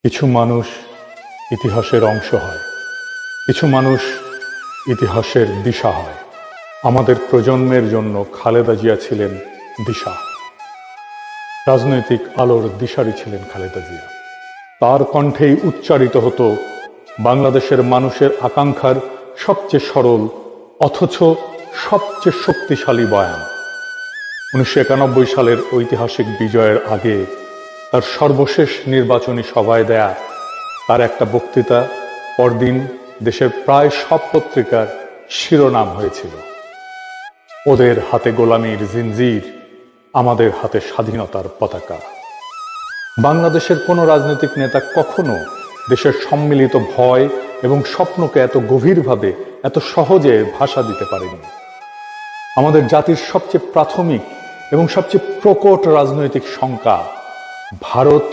কিছু মানুষ ইতিহাসের অংশ হয়, কিছু মানুষ ইতিহাসের দিশা হয়। আমাদের প্রজন্মের জন্য খালেদা জিয়া ছিলেন দিশা, রাজনৈতিক আলোর দিশারি ছিলেন খালেদা জিয়া। তার কণ্ঠেই উচ্চারিত হতো বাংলাদেশের মানুষের আকাঙ্ক্ষার সবচেয়ে সরল অথচ সবচেয়ে শক্তিশালী বয়ান। 1991 সালের ঐতিহাসিক বিজয়ের আগে তার সর্বশেষ নির্বাচনী সভায় দেয়া তার একটা বক্তৃতা পরদিন দেশের প্রায় সব পত্রিকার শিরোনাম হয়েছিল, ওদের হাতে গোলামীর জিনজির, আমাদের হাতে স্বাধীনতার পতাকা। বাংলাদেশের কোনো রাজনৈতিক নেতা কখনো দেশের সম্মিলিত ভয় এবং স্বপ্নকে এত গভীরভাবে, এত সহজে ভাষা দিতে পারেনি। আমাদের জাতির সবচেয়ে প্রাথমিক এবং সবচেয়ে প্রকট রাজনৈতিক শঙ্কা, ভারত